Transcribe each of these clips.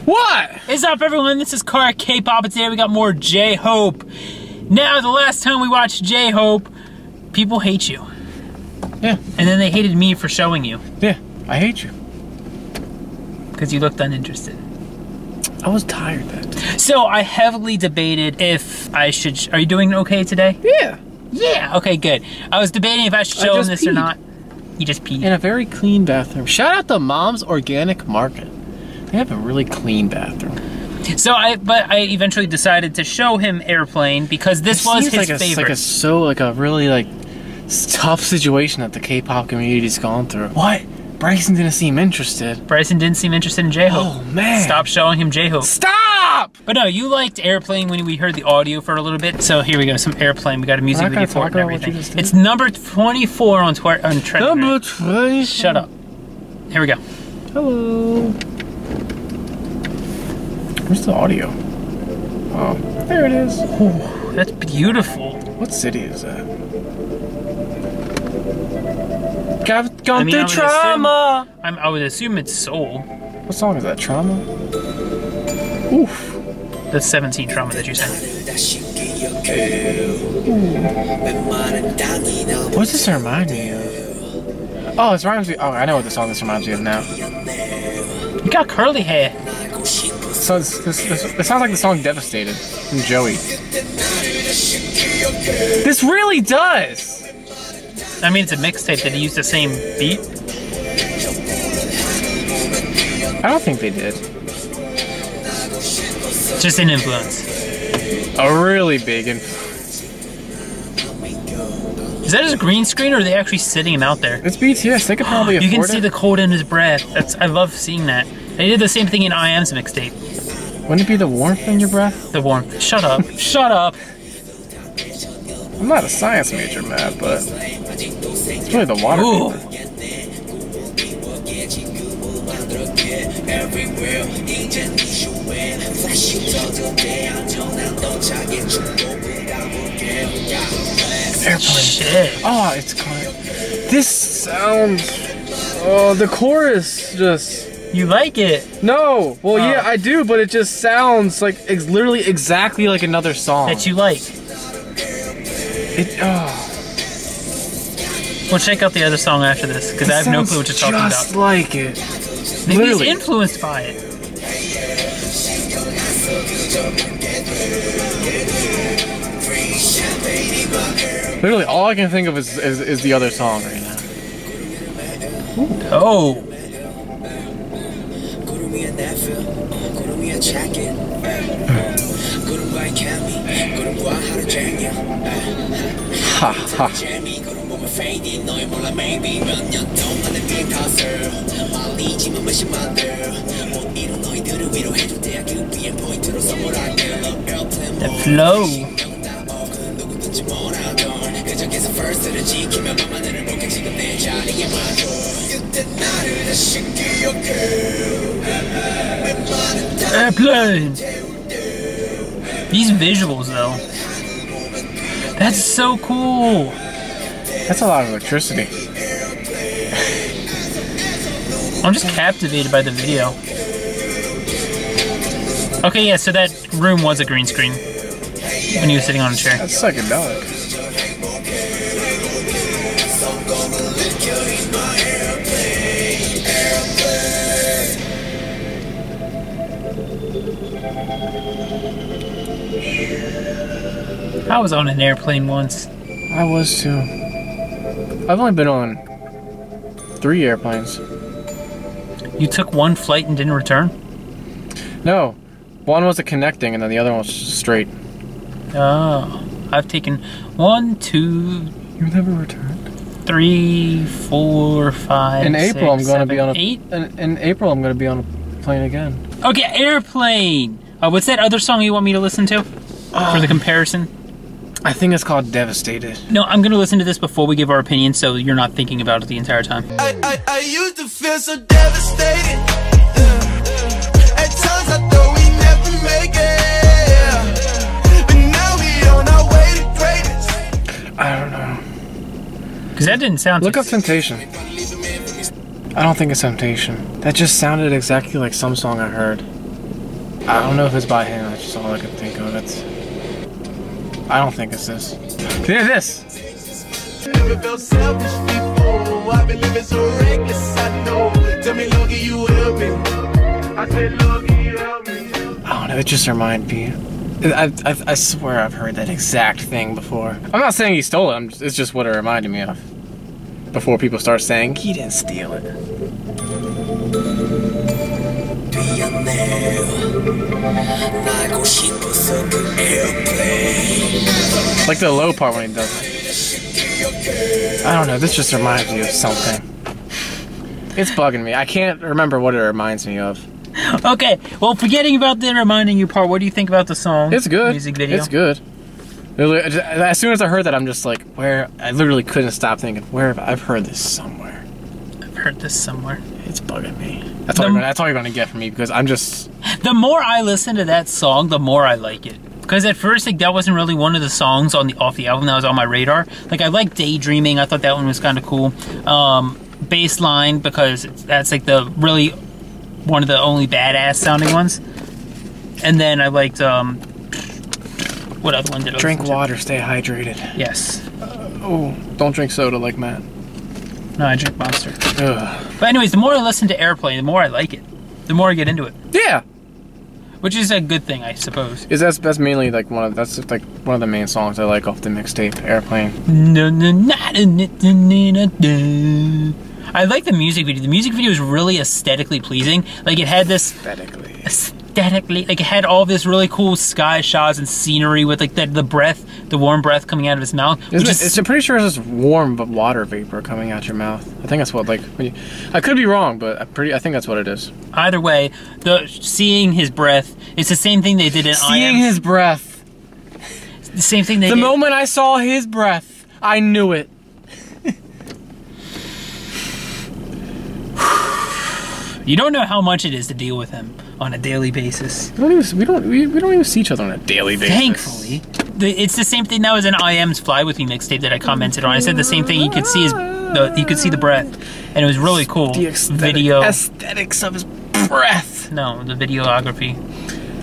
What? What's up, everyone? This is CarKpop, and today we got more J-Hope. Now, the last time we watched J-Hope, people hate you. Yeah. And then they hated me for showing you. Yeah, I hate you. Because you looked uninterested. I was tired that day. So, I heavily debated if I should... Are you doing okay today? Yeah. Yeah, okay, good. I was debating if I should show them this or not. You just peed. In a very clean bathroom. Shout out to Mom's Organic Market. They have a really clean bathroom. So I eventually decided to show him Airplane because this was his favorite. It's like a really tough situation that the K-pop community's gone through. What? Bryson didn't seem interested. Bryson didn't seem interested in J-Hope. Oh man! Stop showing him J-Hope. Stop! But no, you liked Airplane when we heard the audio for a little bit. So here we go, some Airplane. We got a music video for it and everything. It's number 24 on Trend. Number 20. Shut up. Here we go. Hello. Where's the audio? Oh, there it is. Oh, that's beautiful. What city is that? Gone through trauma. I would assume it's Seoul. What song is that? Trauma? Oof. That's 17 Trauma that you sang. What's this remind me of? Oh, this reminds me. Oh, I know what the song this reminds me of now. You got curly hair. So this sounds like the song Devastated from Joey. This really does! I mean, it's a mixtape. Did he use the same beat? I don't think they did. Just an influence. A really big influence. Is that just a green screen or are they actually sitting him out there? It's BTS. They could probably afford it. You can see the cold in his breath. I love seeing that. They did the same thing in IM's mixtape. Wouldn't it be the warmth in your breath? The warmth. Shut up. Shut up. I'm not a science major, Matt, but it's really the water vapor. Airplane. Shit. Oh, it's kind. This sounds. Oh, the chorus just. You like it? No. Well, yeah, I do, but it just sounds like it's literally exactly like another song that you like. We'll check out the other song after this because I have no clue what you're talking about. Just like it. Maybe literally. he's influenced by it. Literally, all I can think of is the other song right now. Oh. Ha ha. The flow. Airplane. These visuals though. That's so cool. That's a lot of electricity. I'm just captivated by the video. Okay, yeah, so that room was a green screen when he was sitting on a chair. That's psychedelic. I was on an airplane once. I was too. I've only been on 3 airplanes. You took one flight and didn't return? No. One was a connecting and then the other one was straight. Oh. I've taken 1, 2... You never returned? 3, 4, 5, in April, 6, I'm going to be on a 8. In April, I'm going to be on a plane again. Okay, Airplane. What's that other song you want me to listen to for the comparison? I think it's called Devastated. No, I'm going to listen to this before we give our opinion, so you're not thinking about it the entire time. I used to feel so devastated. At times I thought we never make it, but now we on our way to greatness. I don't know. Because that didn't sound... Look up Temptation. I don't think it's Temptation. That just sounded exactly like some song I heard. I don't know if it's by him. That's just all I can think of. I don't think it's this. Hear this. Never felt selfish before. I've been living so reckless, I know. Tell me, Loki, you help me. I said, Loki, you help me. I don't know, it just reminded me. I swear I've heard that exact thing before. I'm not saying he stole it, it's just what it reminded me of. Before people start saying, he didn't steal it. Like the low part when he does it. I don't know, this just reminds me of something. It's bugging me. I can't remember what it reminds me of. Okay, well, forgetting about the reminding you part, what do you think about the song? It's good. Music video? It's good. As soon as I heard that, I'm just like, where? I literally couldn't stop thinking, where? I've heard this somewhere. I've heard this somewhere. It's bugging me. That's all you're gonna get from me, because I'm just... The more I listen to that song, the more I like it. Because at first, like, that wasn't really one of the songs off the album that was on my radar. Like, I like Daydreaming. I thought that one was kind of cool. Bassline, because that's like the really one of the only badass sounding ones. And then I liked what other one did I drink water, stay hydrated. Yes. Oh, don't drink soda like Matt. No, I drink Monster. Ugh. But anyways, the more I listen to Airplane, the more I like it. The more I get into it. Yeah. Which is a good thing, I suppose. That's mainly like one of the main songs I like off the mixtape, Airplane. I like the music video. The music video is really aesthetically pleasing. Like, it had this... Aesthetically, like, it had all this really cool sky shots and scenery with, like, the warm breath coming out of his mouth. I'm pretty sure it's just warm but water vapor coming out your mouth. I think that's what, like... I could be wrong, but I think that's what it is. Either way, seeing his breath, it's the same thing they did in Seeing his breath. The same thing they did. The moment I saw his breath, I knew it. You don't know how much it is to deal with him on a daily basis. We don't even see each other on a daily basis. Thankfully. It's the same thing that was in IM's Fly With Me mixtape that I commented on. I said the same thing. You could see the breath, and it was really cool. The aesthetics of his breath. No, the videography.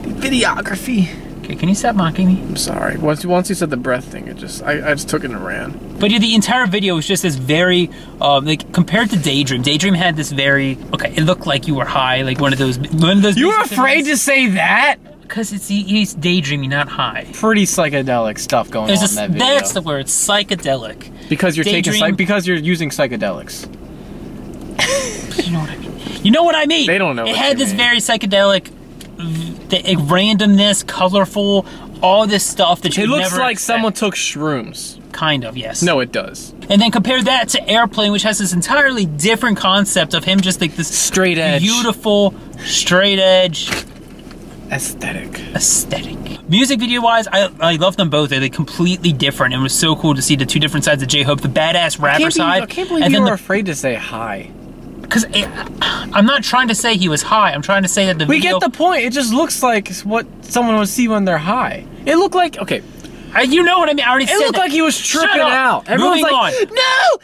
The videography. Okay, can you stop mocking me? I'm sorry. Once you said the breath thing, I just took it and ran. But yeah, the entire video was just this very, like, compared to Daydream. Daydream had this very, okay, it looked like you were high, like one of those. You were afraid to say that? Because he's daydreaming, not high. Pretty psychedelic stuff going on in that video. That's the word, psychedelic. Because you're because you're using psychedelics. You know what I mean. You know what I mean. They don't know. It had this very psychedelic, randomness, colorful, all this stuff that you never expect. It looks like someone took shrooms. Kind of, yes. No, it does. And then compare that to Airplane, which has this entirely different concept of him just like this straight edge, beautiful, straight edge aesthetic. Music video wise, I love them both. They're like completely different, and it was so cool to see the two different sides of J-Hope, the badass rapper side. I can't believe you were afraid to say hi. Because I'm not trying to say he was high. I'm trying to say that the video... We get the point. It just looks like what someone would see when they're high. It looked like... Okay. You know what I mean? I already said it looked like he was tripping out. Everyone's like, no!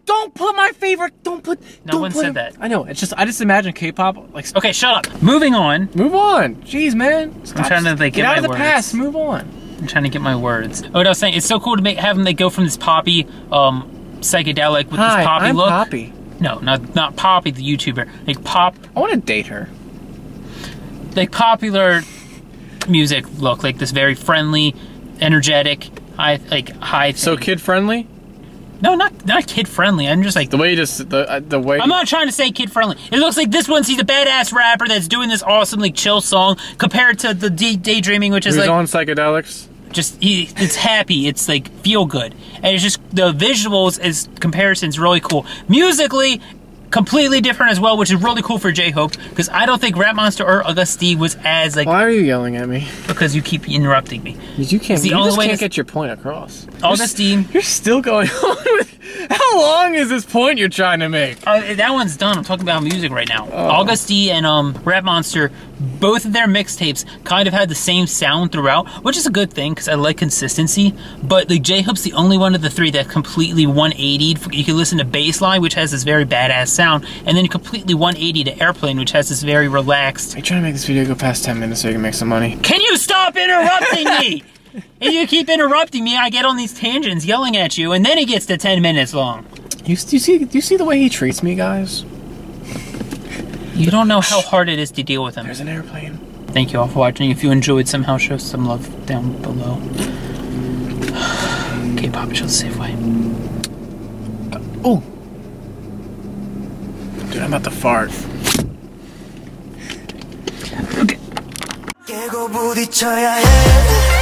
Don't put my favorite... Don't put... No one said that. I know. It's just... I just imagine K-pop like... Okay, shut up. Moving on. Move on. Jeez, man. I'm trying to like, get out of the past. Move on. I'm trying to get my words. What I was saying, it's so cool to have them like, go from this poppy, psychedelic with this poppy look. Poppy. No, not Poppy, the YouTuber. Like Pop. I want to date her. Like popular music look, like this very friendly, energetic, high. So kid friendly? No, not kid friendly. I'm just like the way you just the way. I'm not trying to say kid friendly. It looks like this one's he's a badass rapper that's doing this awesome like chill song compared to the Daydreaming, which is like on psychedelics. Just it's happy, it's like feel good, and it's just the visuals as comparisons really cool. Musically, completely different as well, which is really cool for J-Hope because I don't think Rap Monster or Auguste was as like. Why are you yelling at me? Because you keep interrupting me. You can't. You just can't get your point across. Auguste, you're still going on with. How long is this point you're trying to make? That one's done. I'm talking about music right now. August D and Rap Monster, both of their mixtapes kind of had the same sound throughout, which is a good thing because I like consistency. But like J-Hope's the only one of the three that completely 180'd. You can listen to Baseline, which has this very badass sound, and then completely 180 to Airplane, which has this very relaxed. Are you trying to make this video go past 10 minutes so you can make some money? Can you stop interrupting me? If you keep interrupting me, I get on these tangents yelling at you, and then it gets to 10 minutes long. Do you see the way he treats me, guys? You don't know how hard it is to deal with him. There's an airplane. Thank you all for watching. If you enjoyed, somehow show some love down below. Kpop Chill Safeway. Oh! Dude, I'm about to fart. Okay. 깨고 부딪혀야 해